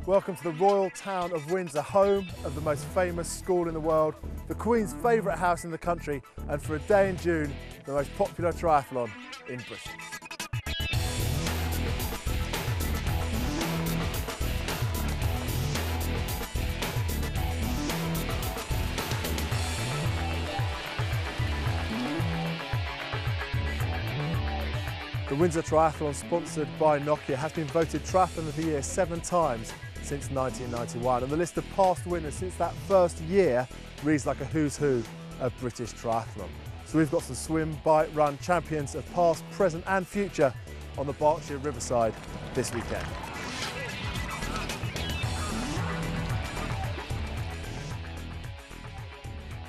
Welcome to the royal town of Windsor, home of the most famous school in the world, the Queen's favourite house in the country, and for a day in June, the most popular triathlon in Britain. The Windsor Triathlon, sponsored by Nokia, has been voted Triathlon of the Year 7 times since 1991, and the list of past winners since that first year reads like a who's who of British triathlon. So we've got some swim, bike, run champions of past, present and future on the Berkshire Riverside this weekend.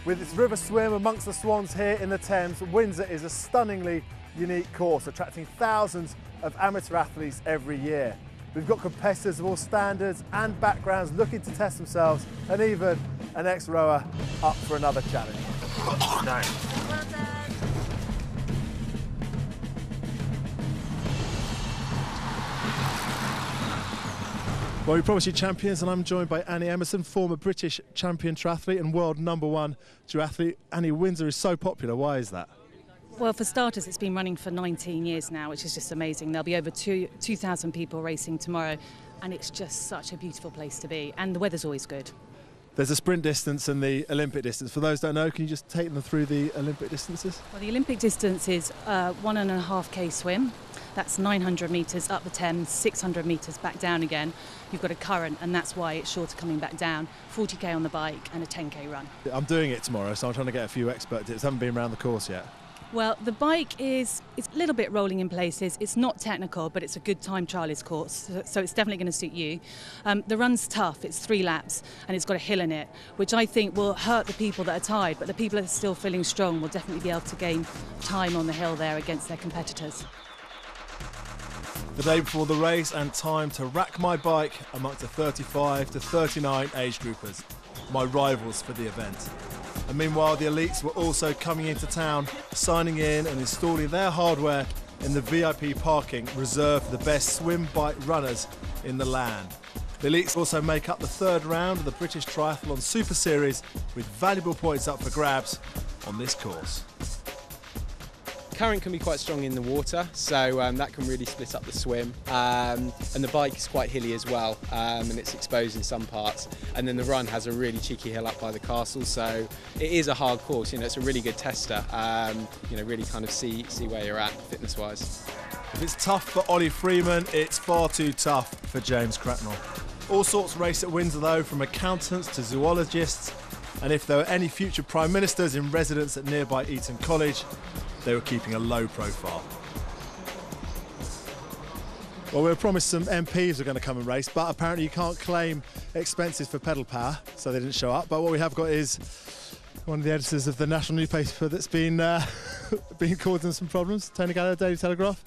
With its river swim amongst the swans here in the Thames, Windsor is a stunningly unique course, attracting thousands of amateur athletes every year. We've got competitors of all standards and backgrounds looking to test themselves, and even an ex-rower up for another challenge. Well, we promised you champions, and I'm joined by Annie Emerson, former British champion triathlete and world #1 duathlete. Annie, Windsor is so popular. Why is that? Well, for starters, it's been running for 19 years now, which is just amazing. There'll be over 2,000 people racing tomorrow, and it's just such a beautiful place to be, and the weather's always good. There's a sprint distance and the Olympic distance. For those who don't know, can you just take them through the Olympic distances? Well, the Olympic distance is 1.5k swim. That's 900 metres up the Thames, 600 metres back down again. You've got a current, and that's why it's shorter coming back down. 40k on the bike and a 10k run. I'm doing it tomorrow, so I'm trying to get a few expert tips. I haven't been around the course yet. Well, the bike it's a little bit rolling in places. It's not technical, but it's a good time trialist course, so it's definitely going to suit you. The run's tough. It's 3 laps, and it's got a hill in it, which I think will hurt the people that are tired, but the people that are still feeling strong will definitely be able to gain time on the hill there against their competitors. The day before the race, and time to rack my bike amongst the 35 to 39 age groupers, my rivals for the event. And meanwhile, the elites were also coming into town, signing in and installing their hardware in the VIP parking reserved for the best swim bike runners in the land. The elites also make up the 3rd round of the British Triathlon Super Series, with valuable points up for grabs on this course. Current can be quite strong in the water, so that can really split up the swim, and the bike is quite hilly as well, and it's exposed in some parts, and then the run has a really cheeky hill up by the castle, so it is a hard course. You know, it's a really good tester, you know, really kind of see where you're at fitness wise. If it's tough for Ollie Freeman, it's far too tough for James Cracknell. All sorts race at Windsor though, from accountants to zoologists, and if there were any future Prime Ministers in residence at nearby Eton College, they were keeping a low profile. Well, we were promised some MPs were going to come and race, but apparently you can't claim expenses for pedal power, so they didn't show up. But what we have got is one of the editors of the national newspaper that's been causing some problems, Tony Gallagher, Daily Telegraph.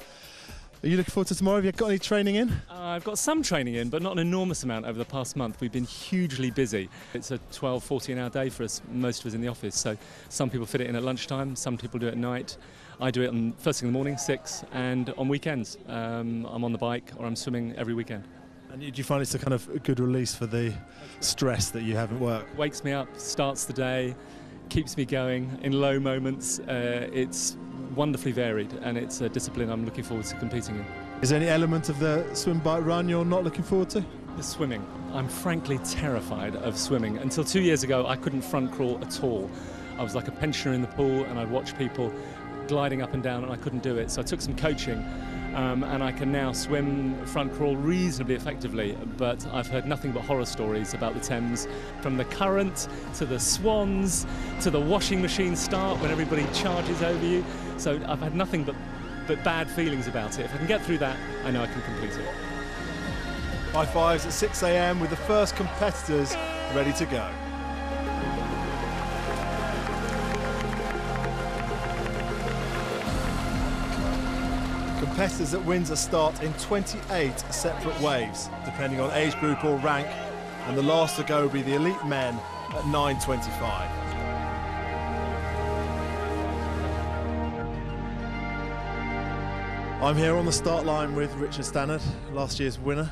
Are you looking forward to tomorrow? Have you got any training in? I've got some training in, but not an enormous amount over the past month. We've been hugely busy. It's a 12, 14-hour day for us, most of us in the office. So some people fit it in at lunchtime, some people do it at night. I do it on first thing in the morning, 6, and on weekends. I'm on the bike or I'm swimming every weekend. And do you find it's a kind of a good release for the stress that you have at work? Wakes me up, starts the day, keeps me going in low moments. It's wonderfully varied, and it's a discipline I'm looking forward to competing in. Is there any element of the swim, bike, run you're not looking forward to? The swimming. I'm frankly terrified of swimming. Until 2 years ago, I couldn't front crawl at all. I was like a pensioner in the pool, and I'd watch people gliding up and down, and I couldn't do it. So I took some coaching, and I can now swim front crawl reasonably effectively, but I've heard nothing but horror stories about the Thames, from the current to the swans to the washing machine start when everybody charges over you. So I've had nothing but bad feelings about it. If I can get through that, I know I can complete it. High fives at 6 a.m. with the first competitors ready to go. Competitors at Windsor start in 28 separate waves, depending on age group or rank, and the last to go will be the elite men at 9:25. I'm here on the start line with Richard Stannard, last year's winner.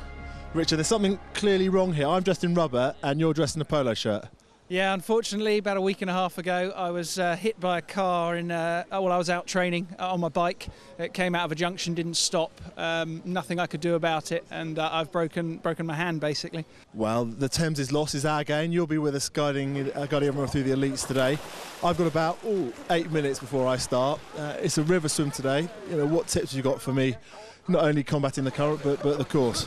Richard, there's something clearly wrong here. I'm dressed in rubber and you're dressed in a polo shirt. Yeah, unfortunately, about a week and a half ago, I was hit by a car while I was out training on my bike. It came out of a junction, didn't stop. Nothing I could do about it, and I've broken my hand, basically. Well, the Thames' loss is our gain. You'll be with us guiding everyone through the elites today. I've got about 8 minutes before I start. It's a river swim today. You know, what tips have you got for me, not only combating the current, but the course?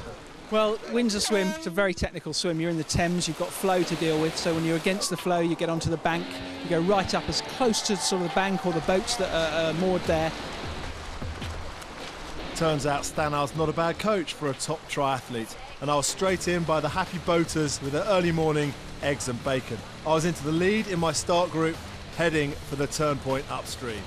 Well, Windsor swim, it's a very technical swim. You're in the Thames, you've got flow to deal with, so when you're against the flow, you get onto the bank, you go right up as close to sort of the bank or the boats that are moored there. Turns out Stanow's not a bad coach for a top triathlete, and I was straight in by the happy boaters with their early morning eggs and bacon. I was into the lead in my start group, heading for the turn point upstream.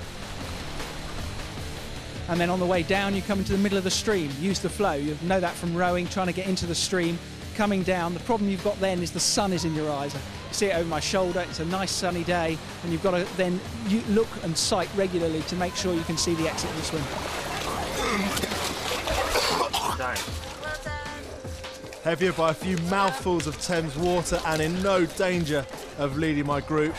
And then on the way down, you come into the middle of the stream, use the flow. You know that from rowing, trying to get into the stream, coming down. The problem you've got then is the sun is in your eyes. I see it over my shoulder, it's a nice sunny day, and you've got to then look and sight regularly to make sure you can see the exit of the swim. Heavier by a few mouthfuls of Thames water and in no danger of leading my group,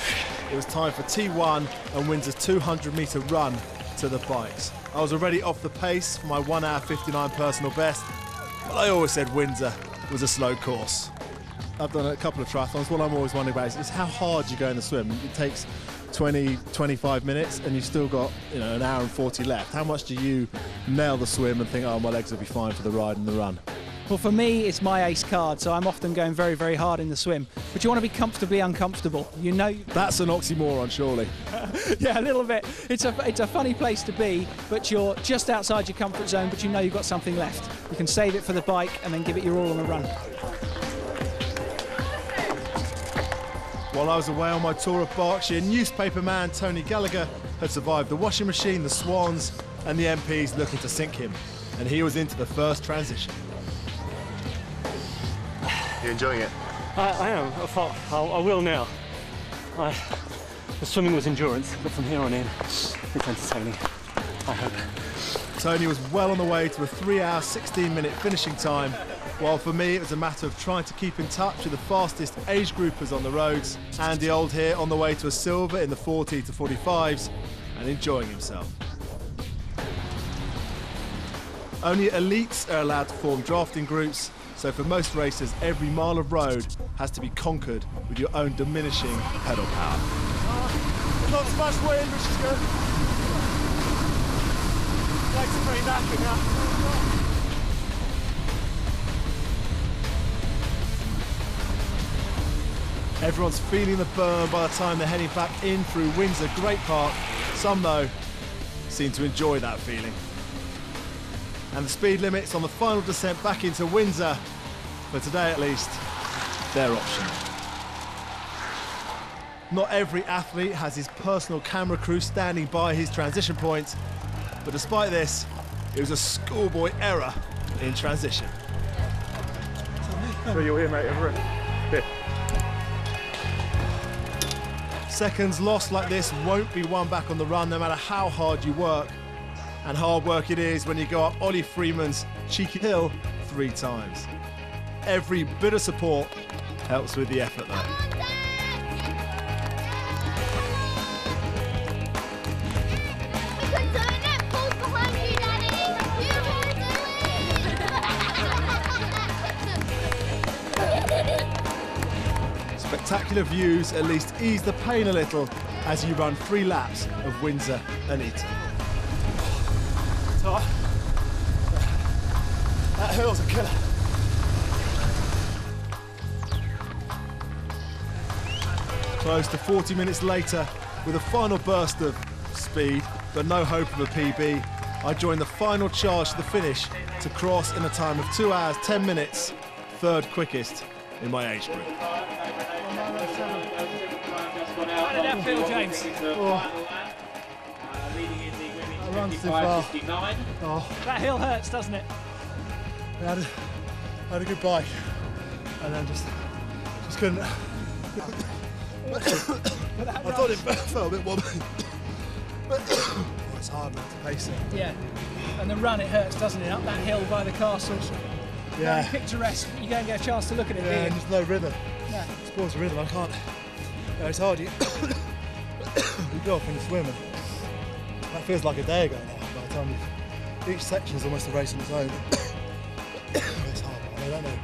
it was time for T1 and Windsor's 200-metre run to the bikes. I was already off the pace for my 1 hour 59 personal best, but I always said Windsor was a slow course. I've done a couple of triathlons. What I'm always wondering about is how hard you go in the swim. It takes 20, 25 minutes and you've still got, you know, an hour and 40 left. How much do you nail the swim and think, oh, my legs will be fine for the ride and the run? Well, for me, it's my ace card, so I'm often going very, very hard in the swim. But you want to be comfortably uncomfortable. You know. That's an oxymoron, surely. Yeah, a little bit. It's a funny place to be, but you're just outside your comfort zone, but you know you've got something left. You can save it for the bike and then give it your all on the run. While I was away on my tour of Berkshire, newspaper man Tony Gallagher had survived the washing machine, the swans, and the MPs looking to sink him. And he was into the first transition. You enjoying it? I am. I will now. The swimming was endurance, but from here on in, it's entertaining. I hope. Tony was well on the way to a 3 hour, 16-minute finishing time, while for me it was a matter of trying to keep in touch with the fastest age groupers on the roads. Andy Old here on the way to a silver in the 40 to 45s and enjoying himself. Only elites are allowed to form drafting groups, so for most racers, every mile of road has to be conquered with your own diminishing pedal power. Not so much wind, which is good. Legs are pretty knackered now. Everyone's feeling the burn by the time they're heading back in through Windsor Great Park. Some, though, seem to enjoy that feeling. And the speed limits on the final descent back into Windsor, for today at least, they're optional. Not every athlete has his personal camera crew standing by his transition point, but despite this, it was a schoolboy error in transition. So you're here, mate, over here. Seconds lost like this won't be won back on the run, no matter how hard you work. And hard work it is when you go up Ollie Freeman's cheeky hill 3 times. Every bit of support helps with the effort though. Spectacular views at least ease the pain a little as you run 3 laps of Windsor and Eton. That hill's a killer. Close to 40 minutes later, with a final burst of speed, but no hope of a PB, I joined the final charge to the finish to cross in a time of 2 hours, 10 minutes, 3rd quickest in my age group. How did that feel, James? I run too far. Oh. That hill hurts, doesn't it? I had a good bike, and then just couldn't. I thought it felt a bit wobbly. It's hard not to pace it. Yeah, and the run it hurts, doesn't it? Up that hill by the castles. very picturesque. You don't get a chance to look at it. And there's no rhythm. No. Sports rhythm. I can't. It's hard. You go off in the swim, and that feels like a day ago now. By the time each section is almost a race on its own. It's hard. I don't know.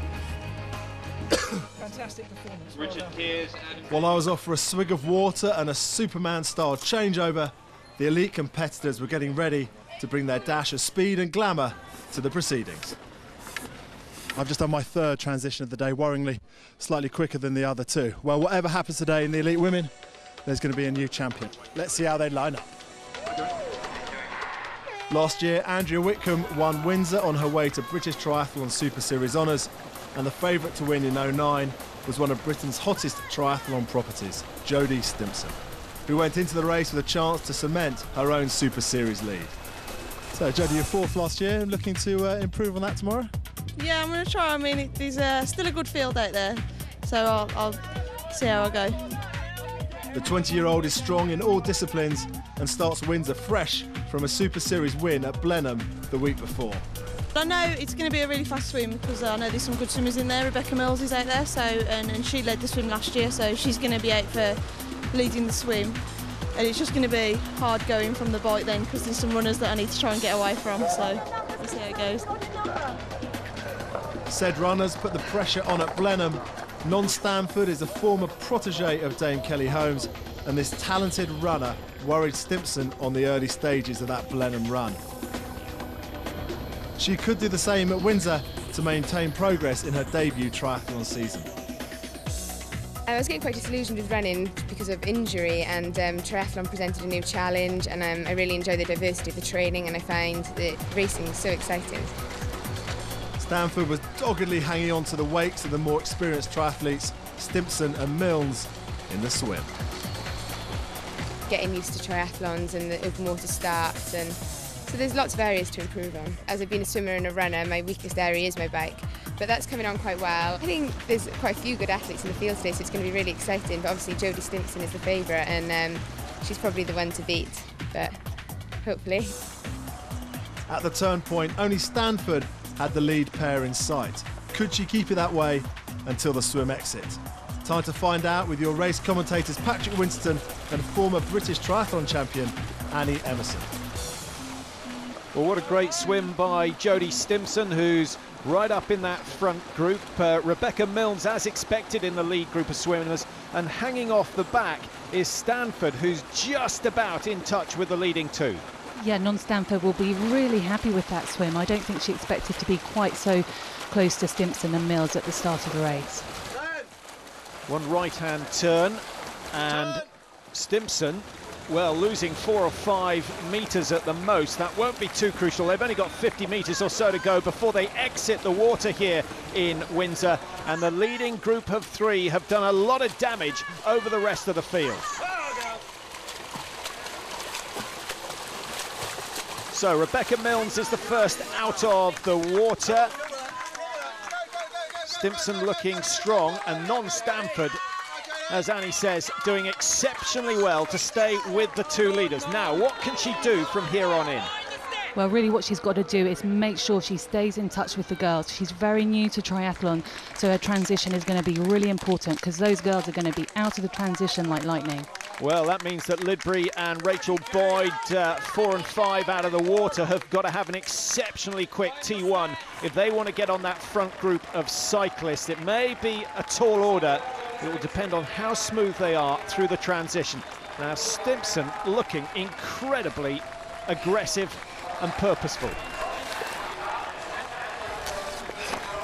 Fantastic performance. Well done. While I was off for a swig of water and a Superman-style changeover, the elite competitors were getting ready to bring their dash of speed and glamour to the proceedings. I've just done my third transition of the day, worryingly slightly quicker than the other two. Well, whatever happens today in the elite women, there's going to be a new champion. Let's see how they line up. Last year, Andrea Whitcomb won Windsor on her way to British Triathlon Super Series honours, and the favourite to win in '09 was one of Britain's hottest triathlon properties, Jodie Stimpson, who went into the race with a chance to cement her own Super Series lead. So, Jodie, you're fourth last year, looking to improve on that tomorrow? Yeah, I'm going to try. I mean, there's still a good field out there, so I'll see how I go. The 20-year-old is strong in all disciplines and starts Windsor fresh from a Super Series win at Blenheim the week before. I know it's going to be a really fast swim because I know there's some good swimmers in there. Rebecca Mills is out there, so and she led the swim last year, so she's going to be out for leading the swim. And it's just going to be hard going from the bike then because there's some runners that I need to try and get away from, so we'll see how it goes. Said runners put the pressure on at Blenheim. Non Stanford is a former protege of Dame Kelly Holmes, and this talented runner worried Stimpson on the early stages of that Blenheim run. She could do the same at Windsor to maintain progress in her debut triathlon season. I was getting quite disillusioned with running because of injury, and triathlon presented a new challenge, and I really enjoy the diversity of the training, and I find the racing so exciting. Stanford was doggedly hanging on to the wakes of the more experienced triathletes, Stimpson and Milnes, in the swim. Getting used to triathlons and the open water starts, and so there's lots of areas to improve on. As I've been a swimmer and a runner, my weakest area is my bike, but that's coming on quite well. I think there's quite a few good athletes in the field today, so it's going to be really exciting, but obviously Jodie Stimpson is the favourite, and she's probably the one to beat, but hopefully. At the turn point, only Stanford had the lead pair in sight. Could she keep it that way until the swim exit? Time to find out with your race commentators Patrick Winston and former British triathlon champion Annie Emerson. Well, what a great swim by Jodie Stimpson, who's right up in that front group. Rebecca Milnes, as expected, in the lead group of swimmers, and hanging off the back is Stanford, who's just about in touch with the leading two. Yeah, non-Stanford will be really happy with that swim. I don't think she expected to be quite so close to Stimpson and Mills at the start of the race. One right-hand turn, and Stimpson, well, losing 4 or 5 metres at the most. That won't be too crucial. They've only got 50 metres or so to go before they exit the water here in Windsor, and the leading group of 3 have done a lot of damage over the rest of the field. So Rebecca Milnes is the first out of the water. Stimpson looking strong, and non-Stanford, as Annie says, doing exceptionally well to stay with the 2 leaders. Now, what can she do from here on in? Well, really what she's got to do is make sure she stays in touch with the girls. She's very new to triathlon, so her transition is going to be really important because those girls are going to be out of the transition like lightning. Well, that means that Lidbury and Rachel Boyd, 4 and 5 out of the water, have got to have an exceptionally quick T1 if they want to get on that front group of cyclists. It may be a tall order. It will depend on how smooth they are through the transition. Now, Stimpson looking incredibly aggressive and purposeful.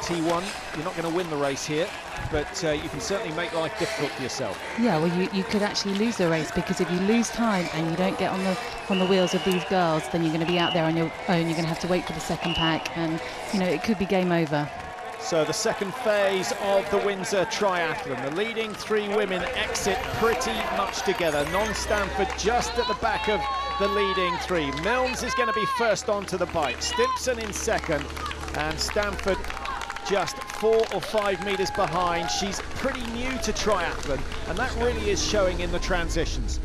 T1, you're not going to win the race here, but you can certainly make life difficult for yourself. Yeah, well, you could actually lose the race, because if you lose time and you don't get on the wheels of these girls, then you're going to be out there on your own. You're going to have to wait for the second pack, and you know it could be game over. So the second phase of the Windsor Triathlon, the leading 3 women exit pretty much together. Non-Stanford just at the back of the leading 3. Milnes is going to be first onto the bike, Stimpson in second, and Stanford just 4 or 5 metres behind. She's pretty new to triathlon, and that really is showing in the transitions.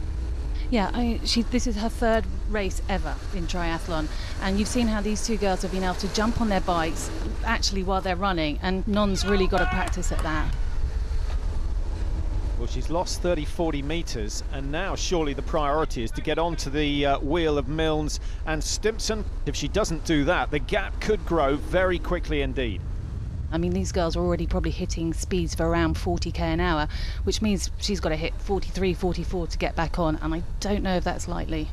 Yeah, this is her third race ever in triathlon, and you've seen how these two girls have been able to jump on their bikes actually while they're running, and Non's really got to practice at that. Well, she's lost 30-40 metres, and now surely the priority is to get onto the wheel of Milnes and Stimpson. If she doesn't do that, the gap could grow very quickly indeed. I mean, these girls are already probably hitting speeds for around 40k an hour, which means she's got to hit 43, 44 to get back on, and I don't know if that's likely.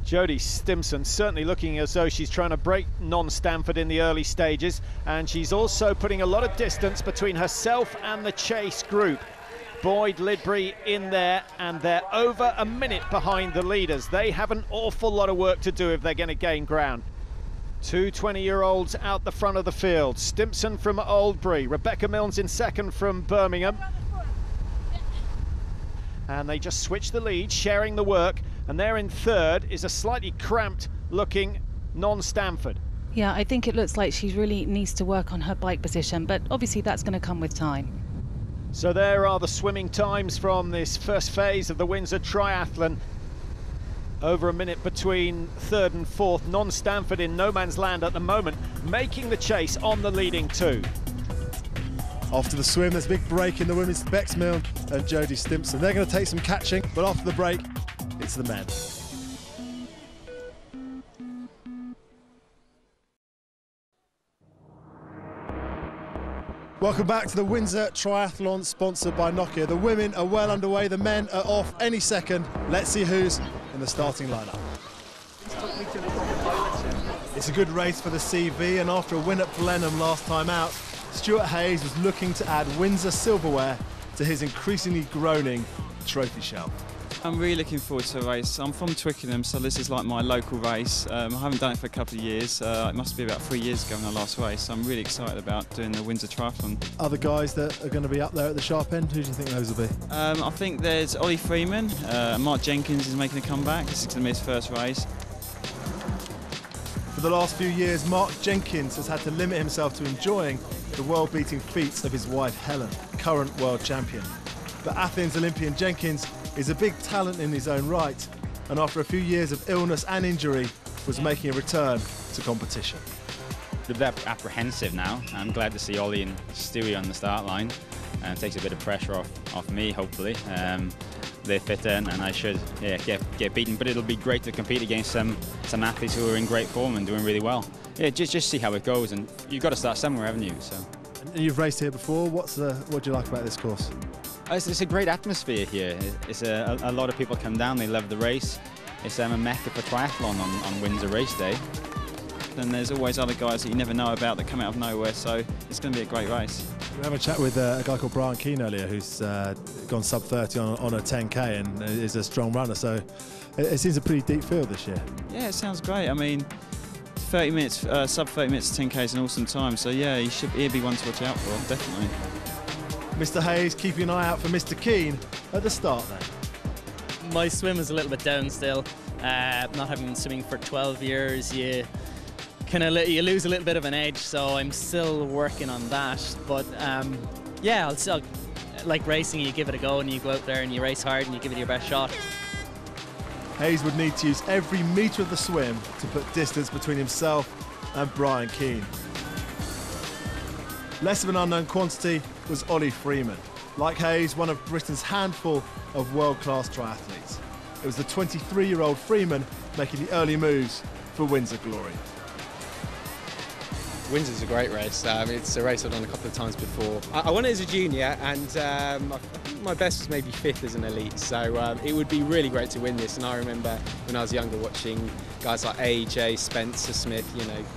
Jodie Stimpson certainly looking as though she's trying to break Non-Stanford in the early stages, and she's also putting a lot of distance between herself and the chase group. Boyd, Lidbury in there, and they're over a minute behind the leaders. They have an awful lot of work to do if they're going to gain ground. Two 20-year-olds out the front of the field. Stimpson from Oldbury, Rebecca Milnes in second from Birmingham. And they just switch the lead, sharing the work. And there in third is a slightly cramped looking Non-Stanford. Yeah, I think it looks like she really needs to work on her bike position, but obviously that's going to come with time. So there are the swimming times from this first phase of the Windsor Triathlon. Over a minute between third and fourth. Non-Stanford in no man's land at the moment, making the chase on the leading two. After the swim, there's a big break in the women's. Bex Milne and Jodie Stimpson. They're going to take some catching, but after the break, it's the men. Welcome back to the Windsor Triathlon, sponsored by Nokia. The women are well underway, the men are off any second. Let's see who's in the starting lineup. It's a good race for the CV, and after a win at Blenheim last time out, Stuart Hayes was looking to add Windsor silverware to his increasingly groaning trophy shelf. I'm really looking forward to the race. I'm from Twickenham, so this is like my local race. I haven't done it for a couple of years. It must be about 3 years ago when I last raced, so I'm really excited about doing the Windsor Triathlon. Other guys that are going to be up there at the sharp end, who do you think those will be? I think there's Ollie Freeman. Mark Jenkins is making a comeback. This is going to be his first race. For the last few years, Mark Jenkins has had to limit himself to enjoying the world-beating feats of his wife Helen, current world champion. But Athens Olympian Jenkins is a big talent in his own right, and after a few years of illness and injury, was making a return to competition. A bit apprehensive now. I'm glad to see Ollie and Stewie on the start line, and it takes a bit of pressure off me, hopefully. They fit in, and I should get beaten, but it'll be great to compete against some athletes who are in great form and doing really well. Yeah, just see how it goes, and you've got to start somewhere, haven't you? So. And you've raced here before. What do you like about this course? It's a great atmosphere here. It's a lot of people come down, they love the race. It's a mecca for triathlon on Windsor race day. And there's always other guys that you never know about that come out of nowhere, so it's going to be a great race. We have a chat with a guy called Brian Keane earlier, who's gone sub 30 on a 10k and is a strong runner, so it seems a pretty deep field this year. Yeah, it sounds great. I mean, 30 minutes, sub 30 minutes to 10k is an awesome time, so yeah, he'll be one to watch out for, definitely. Mr. Hayes keeping an eye out for Mr. Keane at the start then. My swim is a little bit down still. Not having been swimming for 12 years, you lose a little bit of an edge, so I'm still working on that. But yeah, I'll still like racing. You give it a go and you go out there and you race hard and you give it your best shot. Hayes would need to use every metre of the swim to put distance between himself and Brian Keane. Less of an unknown quantity was Ollie Freeman. Like Hayes, one of Britain's handful of world-class triathletes. It was the 23-year-old Freeman making the early moves for Windsor Glory. Windsor's a great race. It's a race I've done a couple of times before. I won it as a junior, and I think my best was maybe 5th as an elite, so it would be really great to win this. And I remember when I was younger watching guys like AJ, Spencer Smith,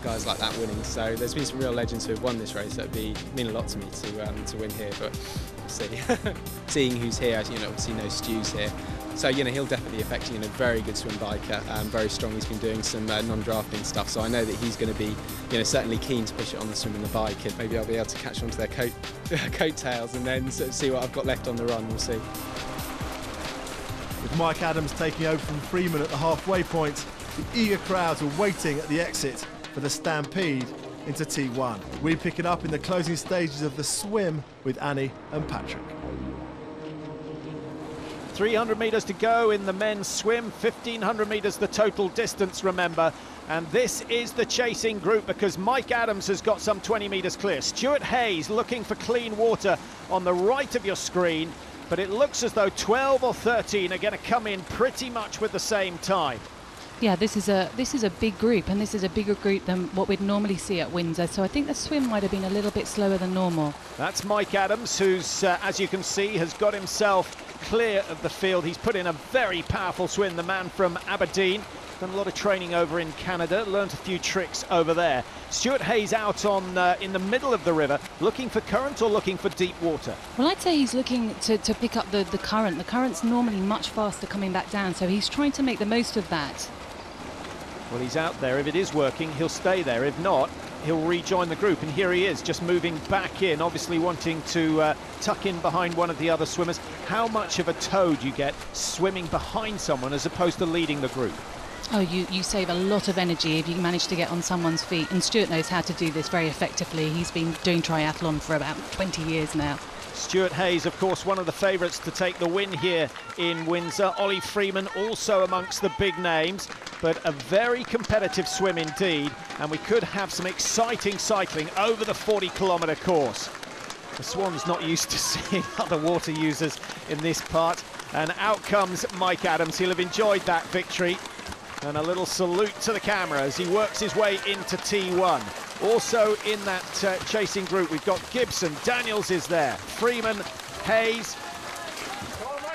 guys like that winning. So there's been some real legends who have won this race. That would mean a lot to me to win here, but we'll see. Seeing who's here, obviously no Stu's here. So, he'll definitely affect, very good swim biker, very strong. He's been doing some non-drafting stuff, so I know that he's going to be, certainly keen to push it on the swim and the bike, and maybe I'll be able to catch on to their coattails and then sort of see what I've got left on the run. We'll see. With Mike Adams taking over from Freeman at the halfway point, the eager crowds were waiting at the exit for the stampede into T1. We pick it up in the closing stages of the swim with Annie and Patrick. 300 metres to go in the men's swim, 1,500 metres the total distance, remember. And this is the chasing group because Mike Adams has got some 20 metres clear. Stuart Hayes looking for clean water on the right of your screen, but it looks as though 12 or 13 are going to come in pretty much with the same time. Yeah, this is a big group, and this is a bigger group than what we'd normally see at Windsor, so I think the swim might have been a little bit slower than normal. That's Mike Adams, who's, as you can see, has got himself clear of the field. He's put in a very powerful swim, the man from Aberdeen. Done a lot of training over in Canada, learned a few tricks over there. Stuart Hayes out on in the middle of the river, looking for current or looking for deep water? Well, I'd say he's looking to pick up the current. The current's normally much faster coming back down, so he's trying to make the most of that. Well, he's out there. If it is working, he'll stay there. If not, he'll rejoin the group. And here he is, just moving back in, obviously wanting to tuck in behind one of the other swimmers. How much of a toad you get swimming behind someone as opposed to leading the group? Oh, you save a lot of energy if you manage to get on someone's feet. And Stuart knows how to do this very effectively. He's been doing triathlon for about 20 years now. Stuart Hayes, of course, one of the favourites to take the win here in Windsor. Ollie Freeman also amongst the big names, but a very competitive swim indeed, and we could have some exciting cycling over the 40-kilometre course. The Swan's not used to seeing other water users in this part, and out comes Mike Adams. He'll have enjoyed that victory, and a little salute to the camera as he works his way into T1. Also in that chasing group, we've got Gibson, Daniels is there, Freeman, Hayes,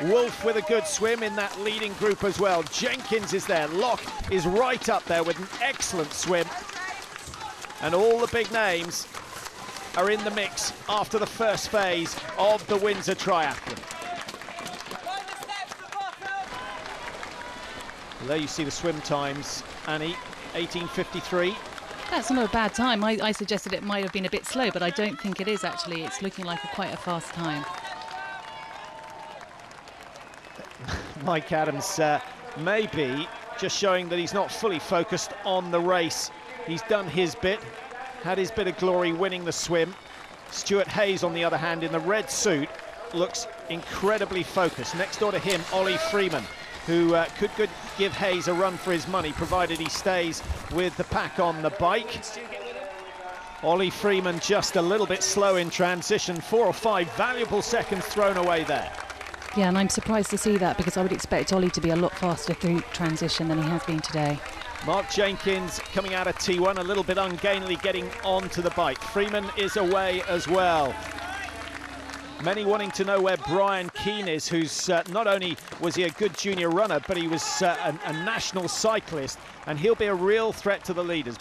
Wolf with a good swim in that leading group as well. Jenkins is there, Locke is right up there with an excellent swim. And all the big names are in the mix after the first phase of the Windsor Triathlon. Well, there you see the swim times, Annie, 18:53. That's not a bad time. I suggested it might have been a bit slow, but I don't think it is actually. It's looking like quite a fast time. Mike Adams maybe just showing that he's not fully focused on the race. He's done his bit, had his bit of glory winning the swim. Stuart Hayes, on the other hand, in the red suit, looks incredibly focused. Next door to him, Ollie Freeman, who could give Hayes a run for his money, provided he stays with the pack on the bike. Ollie Freeman just a little bit slow in transition, 4 or 5 valuable seconds thrown away there. Yeah, and I'm surprised to see that because I would expect Ollie to be a lot faster through transition than he has been today. Mark Jenkins coming out of T1, a little bit ungainly getting onto the bike. Freeman is away as well. Many wanting to know where Brian Keane is, who's not only was he a good junior runner, but he was a national cyclist, and he'll be a real threat to the leaders.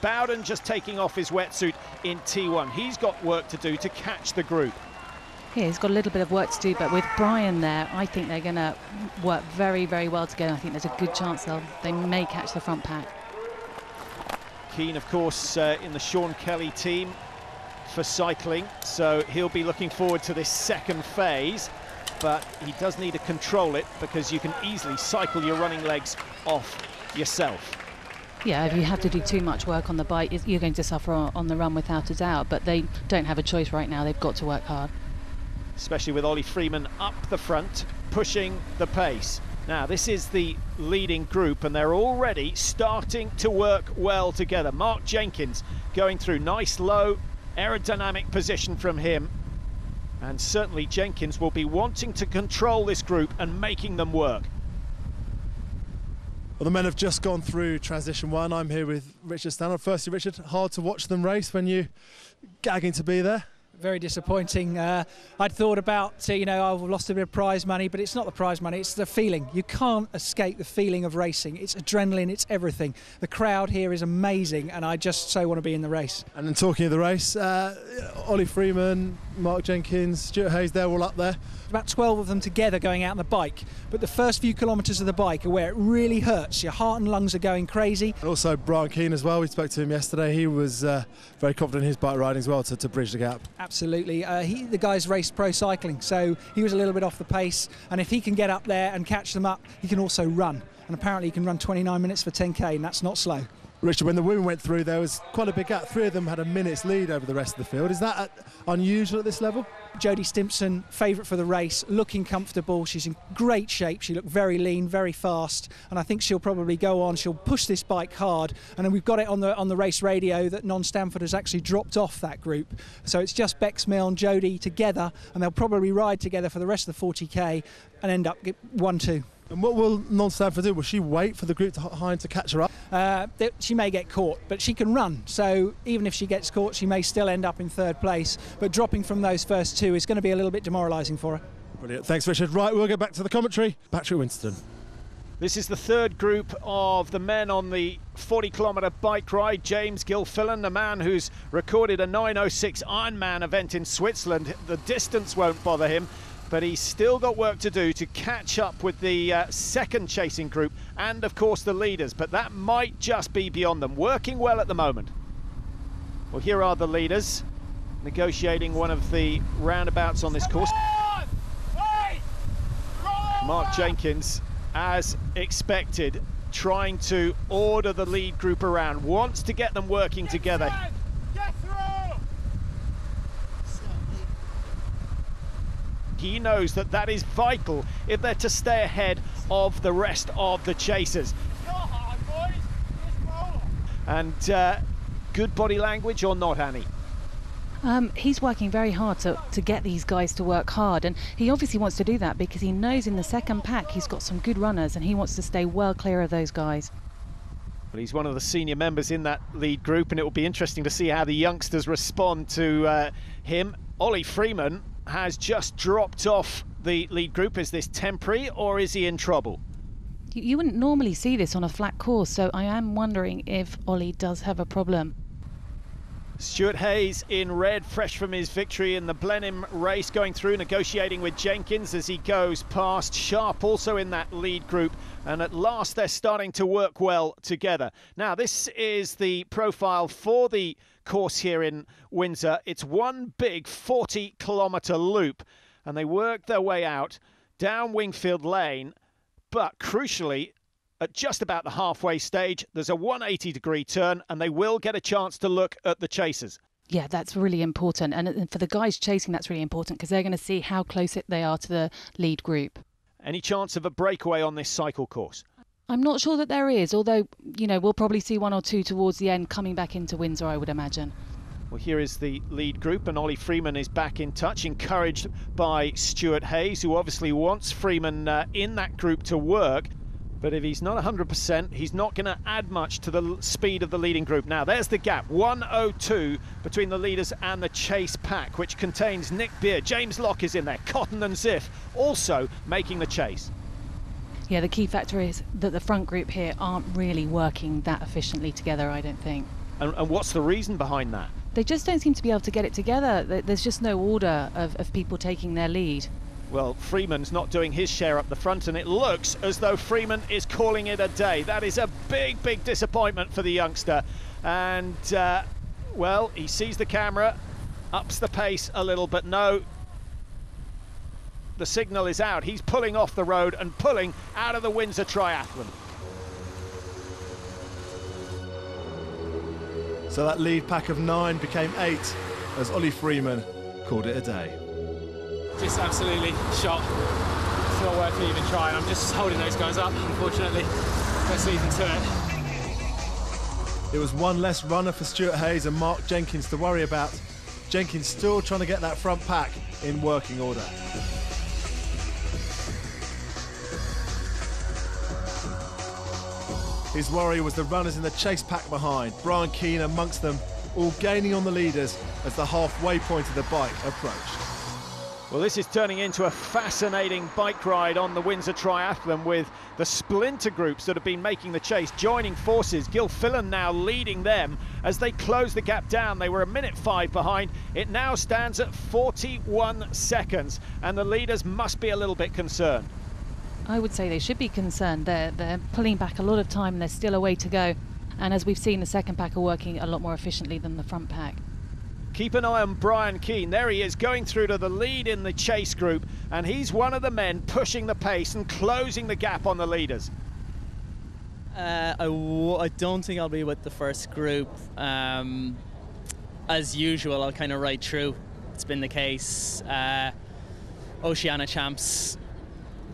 Bowden just taking off his wetsuit in T1. He's got work to do to catch the group. Yeah, he's got a little bit of work to do, but with Brian there, I think they're going to work very, very well together. I think there's a good chance they may catch the front pack. Keane, of course, in the Sean Kelly team for cycling, so he'll be looking forward to this second phase, but he does need to control it because you can easily cycle your running legs off yourself. Yeah, if you have to do too much work on the bike, you're going to suffer on the run without a doubt, but they don't have a choice right now. They've got to work hard. Especially with Ollie Freeman up the front, pushing the pace. Now, this is the leading group, and they're already starting to work well together. Mark Jenkins going through, nice low aerodynamic position from him. And certainly Jenkins will be wanting to control this group and making them work. Well, the men have just gone through transition 1. I'm here with Richard Stanley. Firstly, Richard, hard to watch them race when you gagging to be there? Very disappointing. I'd thought about, I've lost a bit of prize money, but it's not the prize money, it's the feeling. You can't escape the feeling of racing. It's adrenaline, it's everything. The crowd here is amazing, and I just so want to be in the race. And then talking of the race, Ollie Freeman, Mark Jenkins, Stuart Hayes, they're all up there. About 12 of them together going out on the bike, but the first few kilometres of the bike are where it really hurts. Your heart and lungs are going crazy. And also Brian Keane as well. We spoke to him yesterday. He was very confident in his bike riding as well to bridge the gap. Absolutely. The guy's raced pro cycling, so he was a little bit off the pace, and if he can get up there and catch them up, he can also run. And apparently he can run 29 minutes for 10k, and that's not slow. Richard, when the women went through, there was quite a big gap. 3 of them had a minute's lead over the rest of the field. Is that unusual at this level? Jodie Stimpson, favourite for the race, looking comfortable. She's in great shape. She looked very lean, very fast, and I think she'll probably go on. She'll push this bike hard, and then we've got it on the race radio that Non-Stamford has actually dropped off that group. So it's just Bex Mill and Jodie together, and they'll probably ride together for the rest of the 40k and end up 1-2. And what will Non-Stamford do? Will she wait for the group behind to catch her up? She may get caught, but she can run. So even if she gets caught, she may still end up in 3rd place. But dropping from those first 2 is going to be a little bit demoralising for her. Brilliant. Thanks, Richard. Right, we'll go back to the commentary. Patrick Winston. This is the 3rd group of the men on the 40-kilometre bike ride. James Gilfillan, a man who's recorded a 9:06 Ironman event in Switzerland. The distance won't bother him, but he's still got work to do to catch up with the 2nd chasing group and, of course, the leaders. But that might just be beyond them. Working well at the moment. Well, here are the leaders negotiating one of the roundabouts on this course. Mark Jenkins, as expected, trying to order the lead group around, wants to get them working together. He knows that that is vital if they're to stay ahead of the rest of the chasers. And good body language or not, Annie? He's working very hard to get these guys to work hard, and he obviously wants to do that because he knows in the 2nd pack he's got some good runners and he wants to stay well clear of those guys. Well, he's one of the senior members in that lead group, and it will be interesting to see how the youngsters respond to him. Ollie Freeman has just dropped off the lead group. Is this temporary or is he in trouble? You wouldn't normally see this on a flat course, so I am wondering if Ollie does have a problem. Stuart Hayes in red, fresh from his victory in the Blenheim race, going through, negotiating with Jenkins as he goes past. Sharp also in that lead group, and at last they're starting to work well together. Now, this is the profile for the course here in Windsor. It's one big 40-kilometre loop, and they work their way out down Wingfield Lane, but crucially, at just about the halfway stage, there's a 180-degree turn, and they will get a chance to look at the chasers. Yeah, that's really important. And for the guys chasing, that's really important because they're going to see how close they are to the lead group. Any chance of a breakaway on this cycle course? I'm not sure that there is, although, you know, we'll probably see 1 or 2 towards the end coming back into Windsor, I would imagine. Well, here is the lead group, and Ollie Freeman is back in touch, encouraged by Stuart Hayes, who obviously wants Freeman in that group to work. But if he's not 100%, he's not going to add much to the speed of the leading group. Now, there's the gap, 1:02 between the leaders and the chase pack, which contains Nick Beard. James Locke is in there, Cotton and Ziff also making the chase. Yeah, the key factor is that the front group here aren't really working that efficiently together, I don't think. And what's the reason behind that? They just don't seem to be able to get it together. There's just no order of people taking their lead. Well, Freeman's not doing his share up the front, and it looks as though Freeman is calling it a day. That is a big, big disappointment for the youngster. And, well, he sees the camera, ups the pace a little, but no, the signal is out. He's pulling off the road and pulling out of the Windsor Triathlon. So that lead pack of 9 became 8 as Ollie Freeman called it a day. Just absolutely shot. It's not worth me even trying. I'm just holding those guys up, unfortunately. Let's leave them to it. It was one less runner for Stuart Hayes and Mark Jenkins to worry about. Jenkins still trying to get that front pack in working order. His worry was the runners in the chase pack behind. Brian Keane amongst them, all gaining on the leaders as the halfway point of the bike approached. Well, this is turning into a fascinating bike ride on the Windsor Triathlon with the splinter groups that have been making the chase joining forces. Gilfillan now leading them as they close the gap down. They were 1:05 behind. It now stands at 41 seconds, and the leaders must be a little bit concerned. I would say they should be concerned. They're pulling back a lot of time and there's still a way to go. And as we've seen, the second pack are working a lot more efficiently than the front pack. Keep an eye on Brian Keane. There he is, going through to the lead in the chase group, and he's one of the men pushing the pace and closing the gap on the leaders. I don't think I'll be with the first group. As usual, I'll kind of ride through. It's been the case. Oceania champs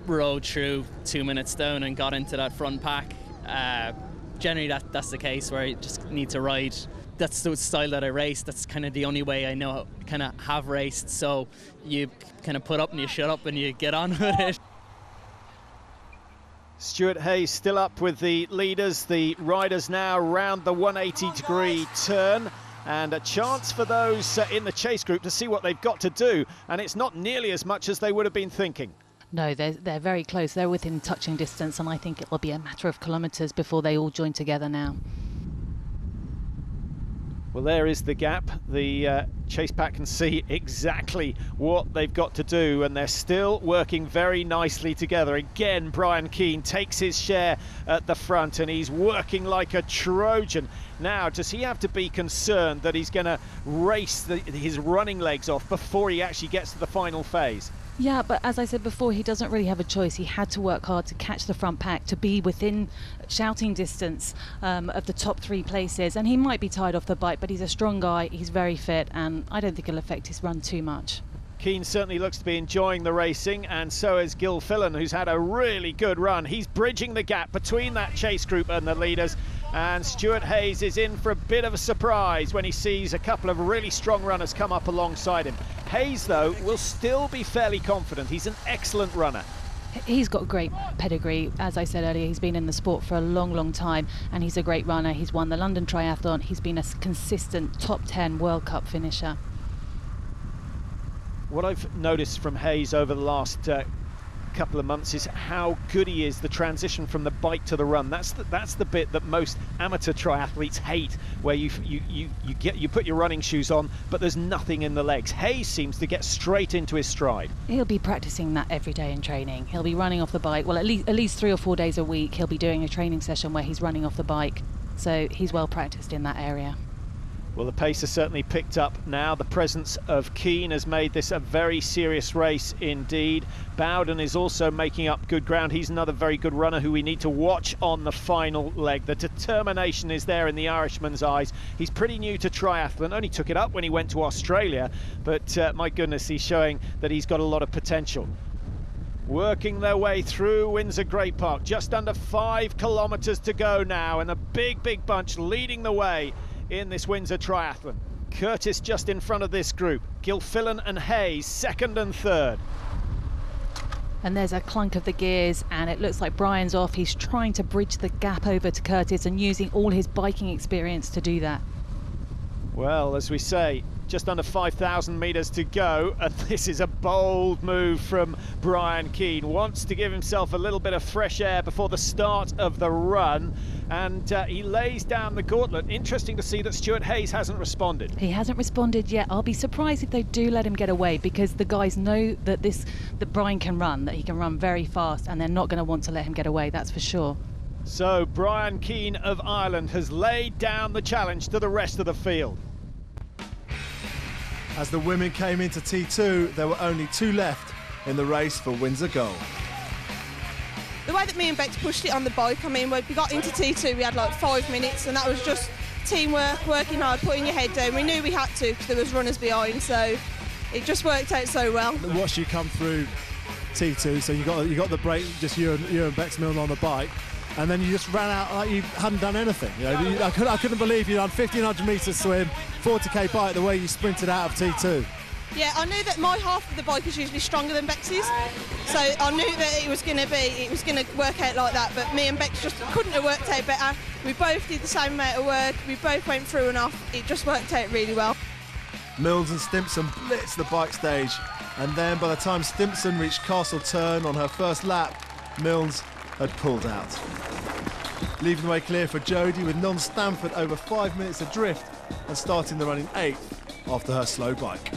rode through 2 minutes down and got into that front pack. Generally that's the case where you just need to ride. That's the style that I race. That's kind of the only way I know kind of have raced. So you kind of put up and you shut up and you get on with it. Stuart Hayes still up with the leaders. The riders now round the 180-degree turn. And a chance for those in the chase group to see what they've got to do. And it's not nearly as much as they would have been thinking. No, they're very close. They're within touching distance, and I think it will be a matter of kilometres before they all join together now. Well, there is the gap. The chase pack can see exactly what they've got to do, and they're still working very nicely together. Again, Brian Keane takes his share at the front, and he's working like a Trojan. Now, does he have to be concerned that he's going to race his running legs off before he actually gets to the final phase? Yeah, but as I said before, he doesn't really have a choice. He had to work hard to catch the front pack, to be within shouting distance of the top 3 places. And he might be tired off the bike, but he's a strong guy, he's very fit, and I don't think it'll affect his run too much. Keane certainly looks to be enjoying the racing, and so is Gil Fillan, who's had a really good run. He's bridging the gap between that chase group and the leaders, and Stuart Hayes is in for a bit of a surprise when he sees a couple of really strong runners come up alongside him. Hayes, though, will still be fairly confident. He's an excellent runner. He's got great pedigree. As I said earlier, he's been in the sport for a long, long time, and he's a great runner. He's won the London Triathlon. He's been a consistent top 10 World Cup finisher. What I've noticed from Hayes over the last couple of months is how good he is, the transition from the bike to the run. That's the bit that most amateur triathletes hate, where you put your running shoes on, but there's nothing in the legs. Hayes seems to get straight into his stride. He'll be practicing that every day in training. He'll be running off the bike. Well, at least 3 or 4 days a week, he'll be doing a training session where he's running off the bike. So he's well practiced in that area. Well, the pace has certainly picked up now. The presence of Keane has made this a very serious race indeed. Bowden is also making up good ground. He's another very good runner who we need to watch on the final leg. The determination is there in the Irishman's eyes. He's pretty new to triathlon, only took it up when he went to Australia, but my goodness, he's showing that he's got a lot of potential. Working their way through Windsor Great Park, just under 5 kilometres to go now, and a big bunch leading the way in this Windsor Triathlon. Curtis just in front of this group. Gil Fillan and Hayes second and third. And there's a clunk of the gears, and it looks like Brian's off. He's trying to bridge the gap over to Curtis and using all his biking experience to do that. Well, as we say, just under 5,000 metres to go, and this is a bold move from Brian Keane. Wants to give himself a little bit of fresh air before the start of the run, and he lays down the gauntlet. Interesting to see that Stuart Hayes hasn't responded. He hasn't responded yet. I'll be surprised if they do let him get away, because the guys know that Brian can run, that he can run very fast, and they're not going to want to let him get away, that's for sure. So Brian Keane of Ireland has laid down the challenge to the rest of the field. As the women came into T2, there were only 2 left in the race for Windsor Gold. The way that me and Bex pushed it on the bike, I mean, when we got into T2, we had like 5 minutes, and that was just teamwork, working hard, putting your head down. We knew we had to because there was runners behind, so it just worked out so well. I watched you come through T2, so you got the break, just you and Bex Milne on the bike, and then you just ran out like you hadn't done anything. You know, I couldn't believe you done 1,500 metres swim, 40k bike, the way you sprinted out of T2. Yeah, I knew that my half of the bike is usually stronger than Bex's, so I knew that it was going to work out like that. But me and Bex just couldn't have worked out better. We both did the same amount of work. We both went through and off. It just worked out really well. Mills and Stimpson blitzed the bike stage, and then by the time Stimpson reached Castle Turn on her first lap, Mills had pulled out, leaving the way clear for Jodie with non-Stanford over 5 minutes adrift and starting the run in 8th after her slow bike.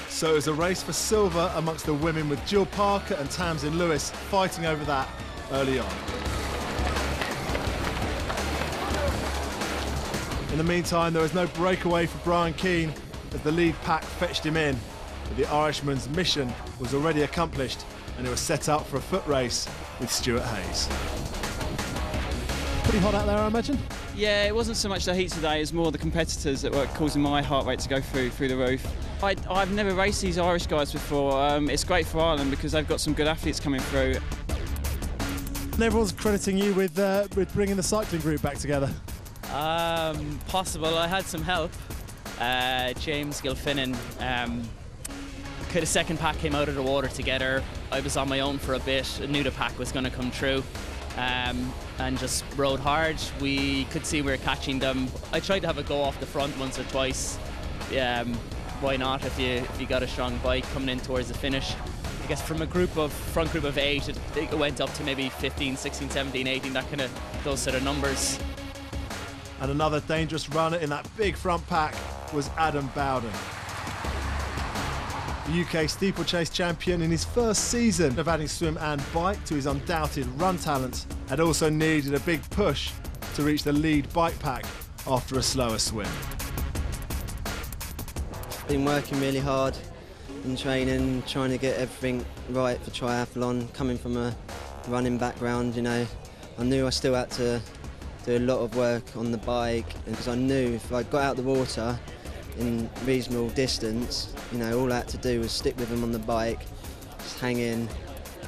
So it was a race for silver amongst the women, with Jill Parker and Tamsin Lewis fighting over that early on. In the meantime, there was no breakaway for Brian Keane as the lead pack fetched him in, but the Irishman's mission was already accomplished and it was set up for a foot race with Stuart Hayes. Pretty hot out there, I imagine? Yeah, it wasn't so much the heat today, it's more the competitors that were causing my heart rate to go through the roof. I've never raced these Irish guys before. It's great for Ireland because they've got some good athletes coming through. And everyone's crediting you with bringing the cycling group back together. Possible. I had some help. James Gilfinnan, the second pack came out of the water together. I was on my own for a bit. I knew the pack was going to come through. And just rode hard. We could see we were catching them. I tried to have a go off the front once or twice. Why not if you got a strong bike coming in towards the finish? I guess from a front group of 8, it went up to maybe 15, 16, 17, 18, those sort of numbers. And another dangerous runner in that big front pack was Adam Bowden. The UK steeplechase champion in his first season of adding swim and bike to his undoubted run talent had also needed a big push to reach the lead bike pack after a slower swim. Been working really hard in training, trying to get everything right for triathlon. Coming from a running background, you know, I knew I still had to do a lot of work on the bike, because I knew if I got out the water in reasonable distance, you know, all I had to do was stick with them on the bike, just hang in.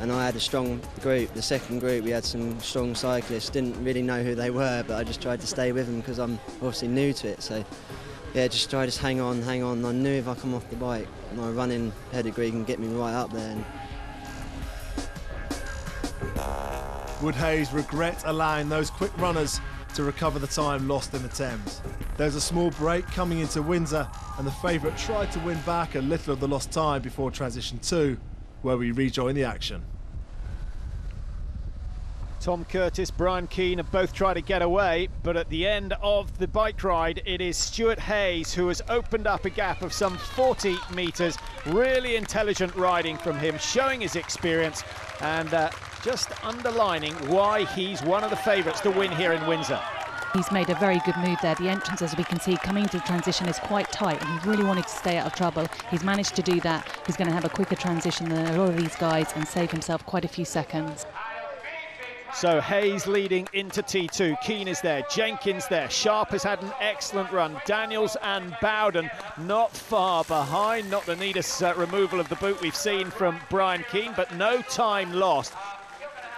And I had a strong group. The second group, we had some strong cyclists. Didn't really know who they were, but I just tried to stay with them because I'm obviously new to it. So yeah, just hang on. I knew if I come off the bike, my running pedigree can get me right up there. Would Hayes regret allowing those quick runners to recover the time lost in the Thames? There's a small break coming into Windsor, and the favourite tried to win back a little of the lost time before transition 2, where we rejoin the action. Tom Curtis, Brian Keane have both tried to get away, but at the end of the bike ride, it is Stuart Hayes who has opened up a gap of some 40 metres. Really intelligent riding from him, showing his experience and just underlining why he's one of the favourites to win here in Windsor. He's made a very good move there. The entrance, as we can see, coming into the transition is quite tight, and he really wanted to stay out of trouble. He's managed to do that. He's going to have a quicker transition than a lot of these guys and save himself quite a few seconds. So Hayes leading into T2, Keane is there, Jenkins there, Sharp has had an excellent run, Daniels and Bowden not far behind, not the neatest removal of the boot we've seen from Brian Keane, but no time lost.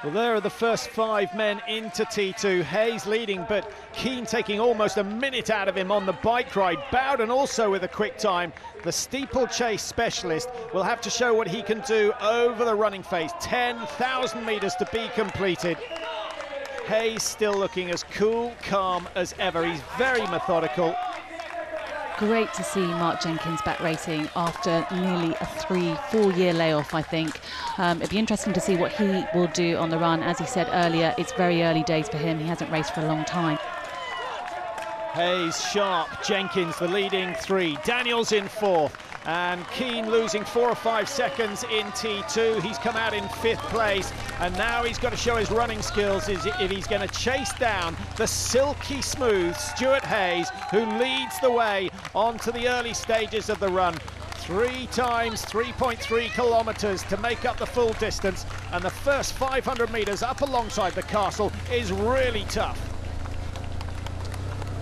Well, there are the first 5 men into T2. Hayes leading, but Keane taking almost a minute out of him on the bike ride. Bowden also with a quick time. The steeplechase specialist will have to show what he can do over the running phase. 10,000 metres to be completed. Hayes still looking as cool, calm as ever. He's very methodical. Great to see Mark Jenkins back racing after nearly a 3-4 year layoff, I think. It'd be interesting to see what he will do on the run. As he said earlier, it's very early days for him. He hasn't raced for a long time. Hayes, Sharp, Jenkins, the leading 3. Daniels in 4th. And Keane losing 4 or 5 seconds in T2. He's come out in 5th place, and now he's got to show his running skills if he's going to chase down the silky smooth Stuart Hayes, who leads the way onto the early stages of the run. 3 times 3.3 kilometres to make up the full distance, and the first 500 metres up alongside the castle is really tough.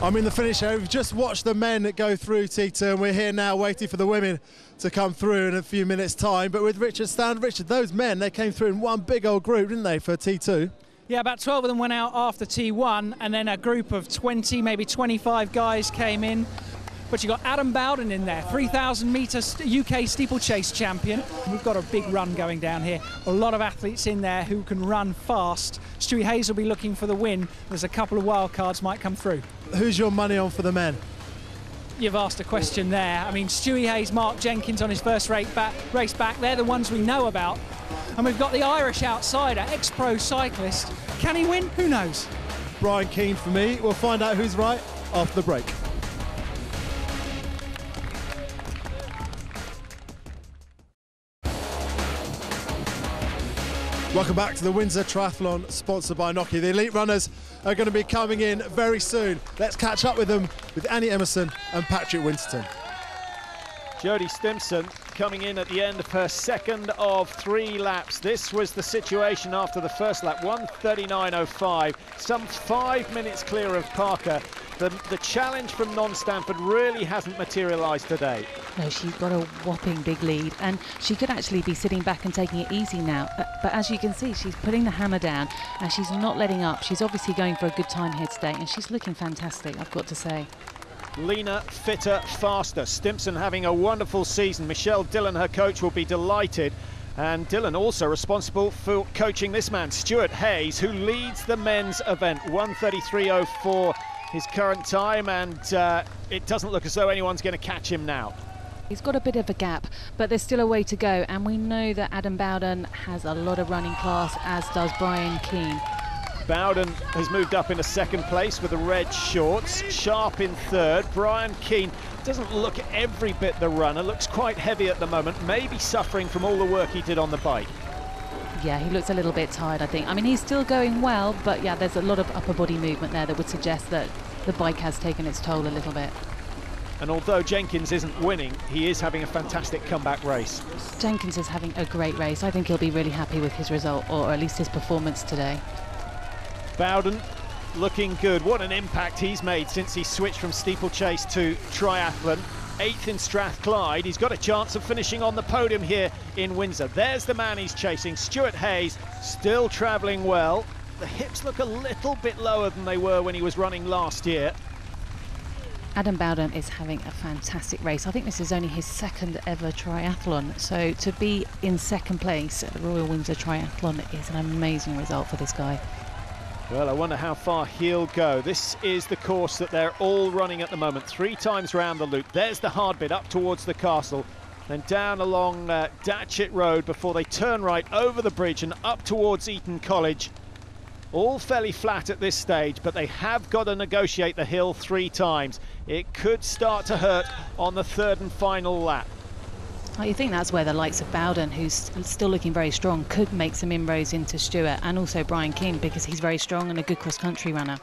I'm in the finish here. We've just watched the men go through T2, and we're here now waiting for the women to come through in a few minutes' time. But with Richard Stand, Richard, those men, they came through in one big old group, didn't they, for T2? Yeah, about 12 of them went out after T1, and then a group of 20, maybe 25 guys came in. But you got Adam Bowden in there, 3,000 metre UK steeplechase champion. We've got a big run going down here. A lot of athletes in there who can run fast. Stewie Hayes will be looking for the win. There's a couple of wild cards might come through. Who's your money on for the men? You've asked a question there. I mean, Stewie Hayes, Mark Jenkins on his first race back. They're the ones we know about. And we've got the Irish outsider, ex-pro cyclist. Can he win? Who knows? Brian Keane for me. We'll find out who's right after the break. Welcome back to the Windsor Triathlon, sponsored by Nokia. The elite runners are going to be coming in very soon. Let's catch up with them with Annie Emerson and Patrick Winterton. Jodie Stimpson coming in at the end of her second of 3 laps. This was the situation after the first lap, 1:39.05, some 5 minutes clear of Parker. The challenge from non-Stanford really hasn't materialised today. No, she's got a whopping big lead, and she could actually be sitting back and taking it easy now. But as you can see, she's putting the hammer down, and she's not letting up. She's obviously going for a good time here today, and she's looking fantastic, I've got to say. Leaner, fitter, faster. Stimpson having a wonderful season. Michelle Dillon, her coach, will be delighted. And Dillon also responsible for coaching this man, Stuart Hayes, who leads the men's event. 1:33.04 his current time, and it doesn't look as though anyone's going to catch him now. He's got a bit of a gap, but there's still a way to go, and we know that Adam Bowden has a lot of running class, as does Brian Keane. Bowden has moved up into second place with the red shorts. Sharp in third. Brian Keane doesn't look every bit the runner, looks quite heavy at the moment, maybe suffering from all the work he did on the bike. Yeah, he looks a little bit tired, I think. I mean, he's still going well, but yeah, there's a lot of upper body movement there that would suggest that the bike has taken its toll a little bit. And although Jenkins isn't winning, he is having a fantastic comeback race. Jenkins is having a great race. I think he'll be really happy with his result, or at least his performance today. Bowden looking good. What an impact he's made since he switched from steeplechase to triathlon. 8th in Strathclyde. He's got a chance of finishing on the podium here in Windsor. There's the man he's chasing, Stuart Hayes, still travelling well. The hips look a little bit lower than they were when he was running last year. Adam Bowden is having a fantastic race. I think this is only his second ever triathlon, so to be in second place at the Royal Windsor Triathlon is an amazing result for this guy. Well, I wonder how far he'll go. This is the course that they're all running at the moment, 3 times round the loop. There's the hard bit up towards the castle, then down along Datchet Road before they turn right over the bridge and up towards Eton College. All fairly flat at this stage, but they have got to negotiate the hill 3 times. It could start to hurt on the 3rd and final lap. Oh, you think that's where the likes of Bowden, who's still looking very strong, could make some inroads into Stuart, and also Brian Keane, because he's very strong and a good cross-country runner.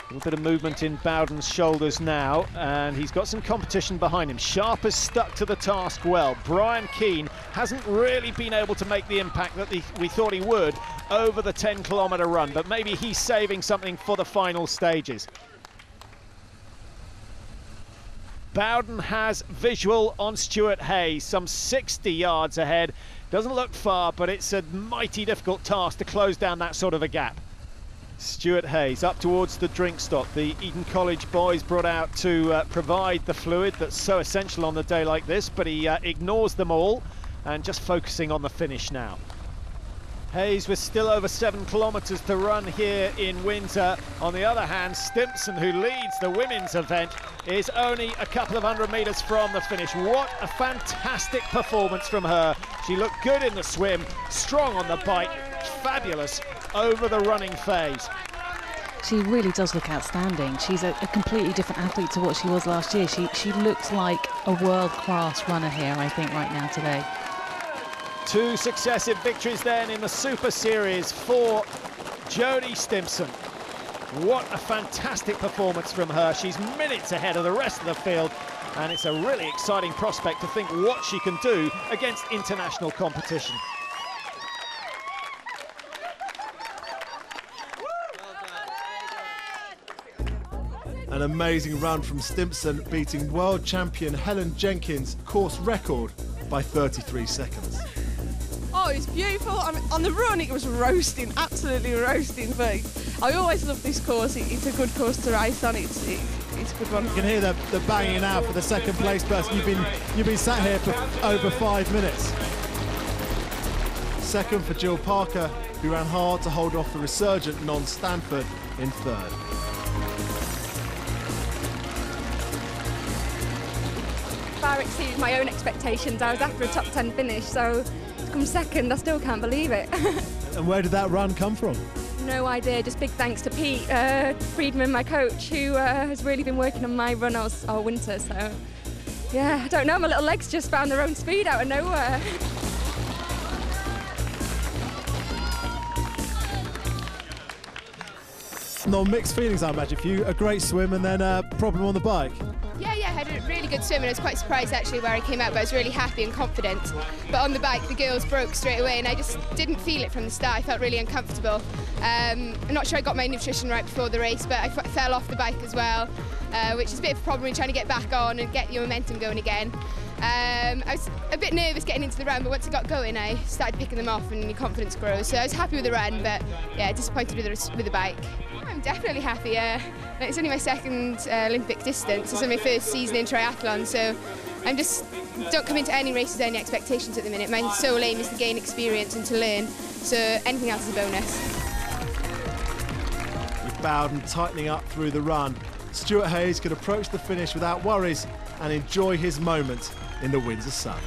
A little bit of movement in Bowden's shoulders now, and he's got some competition behind him. Sharp has stuck to the task well. Brian Keane hasn't really been able to make the impact that we thought he would over the 10-kilometre run, but maybe he's saving something for the final stages. Bowden has visual on Stuart Hayes, some 60 yards ahead. Doesn't look far, but it's a mighty difficult task to close down that sort of a gap. Stuart Hayes up towards the drink stop. The Eton College boys brought out to provide the fluid that's so essential on a day like this, but he ignores them all and just focusing on the finish now. Hayes with still over 7 kilometres to run here in Windsor. On the other hand, Stimpson, who leads the women's event, is only a couple of 100 metres from the finish. What a fantastic performance from her. She looked good in the swim, strong on the bike, fabulous over the running phase. She really does look outstanding. She's a completely different athlete to what she was last year. She looks like a world-class runner here, I think, right now today. 2 successive victories then in the Super Series for Jodie Stimpson. What a fantastic performance from her. She's minutes ahead of the rest of the field, and it's a really exciting prospect to think what she can do against international competition. An amazing run from Stimpson, beating world champion Helen Jenkins' course record by 33 seconds. Oh, it's beautiful. I mean, on the run, it was roasting, absolutely roasting. But I always love this course. It's a good course to race on. It's a good one. You can hear the banging out for the second place person. You've been sat here for over 5 minutes. Second for Jill Parker, who ran hard to hold off the resurgent non-Stanford in 3rd. Far exceeded my own expectations. I was after a top 10 finish, so to come second, I still can't believe it. And where did that run come from? No idea, just big thanks to Pete Friedman, my coach, who has really been working on my run all winter, so yeah, I don't know, my little legs just found their own speed out of nowhere. No, mixed feelings, I imagine, for you. A great swim and then a problem on the bike. Yeah, had a really good swim and I was quite surprised actually where I came out, but I was really happy and confident. But on the bike, the girls broke straight away and I just didn't feel it from the start. I felt really uncomfortable. I'm not sure I got my nutrition right before the race, but I fell off the bike as well, which is a bit of a problem when trying to get back on and get your momentum going again. I was a bit nervous getting into the run, but once I got going, I started picking them off and your confidence grows. So I was happy with the run, but yeah, disappointed with the bike. I'm definitely happy. It's only my second Olympic distance. It's only my first season in triathlon, so I'm just don't come into any races with any expectations at the minute. My sole aim is to gain experience and to learn, so anything else is a bonus. With Bowden tightening up through the run, Stuart Hayes could approach the finish without worries and enjoy his moment in the Windsor sun.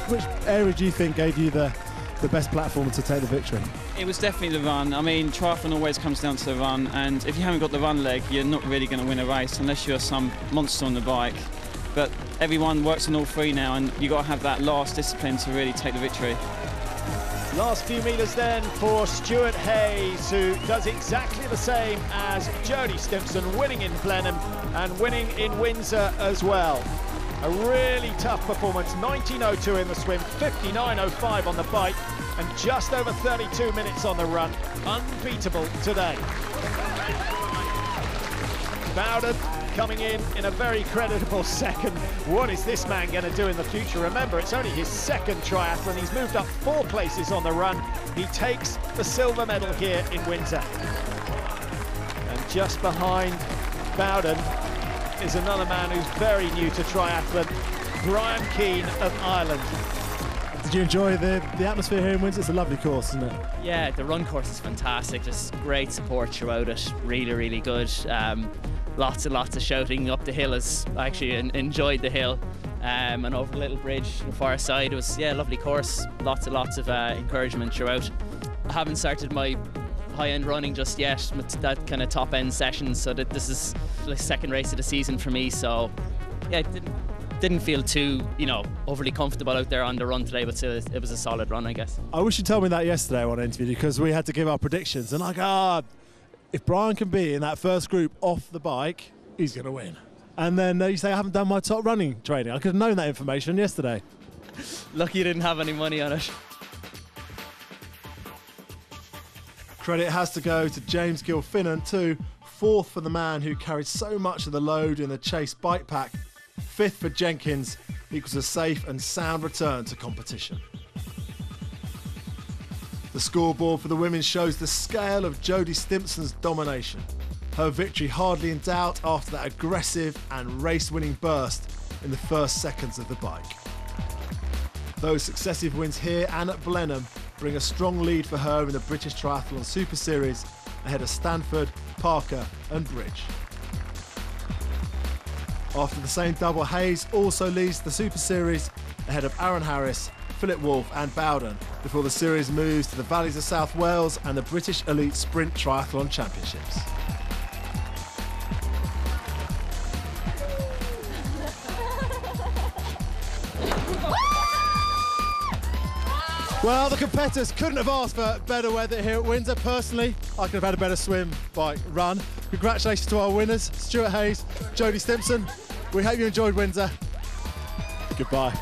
Which area do you think gave you the best platform to take the victory? It was definitely the run. I mean, triathlon always comes down to the run, and if you haven't got the run leg, you're not really going to win a race unless you're some monster on the bike. But everyone works on all three now, and you've got to have that last discipline to really take the victory. Last few metres then for Stuart Hayes, who does exactly the same as Jodie Stimpson, winning in Blenheim and winning in Windsor as well. A really tough performance, 19.02 in the swim, 59.05 on the bike, and just over 32 minutes on the run. Unbeatable today. Bowden coming in a very creditable second. What is this man going to do in the future? Remember, it's only his second triathlon. He's moved up 4 places on the run. He takes the silver medal here in Windsor. And just behind Bowden is another man who's very new to triathlon, Brian Keane of Ireland. Did you enjoy the atmosphere here in Windsor? It's a lovely course, isn't it? Yeah, the run course is fantastic. Just great support throughout it. Really, really good. Lots and lots of shouting up the hill. I actually enjoyed the hill and over the little bridge on the far side. It was, yeah, a lovely course. Lots and lots of encouragement throughout. I haven't started my high-end running just yet with that kind of top-end session, so that this is the second race of the season for me. So yeah, it didn't feel too, overly comfortable out there on the run today, but still, it was a solid run, I guess. I wish you told me that yesterday on an interview, because we had to give our predictions, and if Brian can be in that first group off the bike, he's going to win. And then you say, I haven't done my top running training. I could have known that information yesterday. Lucky you didn't have any money on it. Credit has to go to James Gilfinnan too, 4th for the man who carried so much of the load in the Chase bike pack. 5th for Jenkins equals a safe and sound return to competition. The scoreboard for the women shows the scale of Jodie Stimpson's domination. Her victory hardly in doubt after that aggressive and race-winning burst in the first seconds of the bike. Those successive wins here and at Blenheim bring a strong lead for her in the British Triathlon Super Series ahead of Stanford, Parker and Bridge. After the same double, Hayes also leads the Super Series ahead of Aaron Harris, Philip Wolfe and Bowden before the series moves to the Valleys of South Wales and the British Elite Sprint Triathlon Championships. Well, the competitors couldn't have asked for better weather here at Windsor. Personally, I could have had a better swim, bike, run. Congratulations to our winners, Stuart Hayes, Jodie Stimpson. We hope you enjoyed Windsor. Goodbye.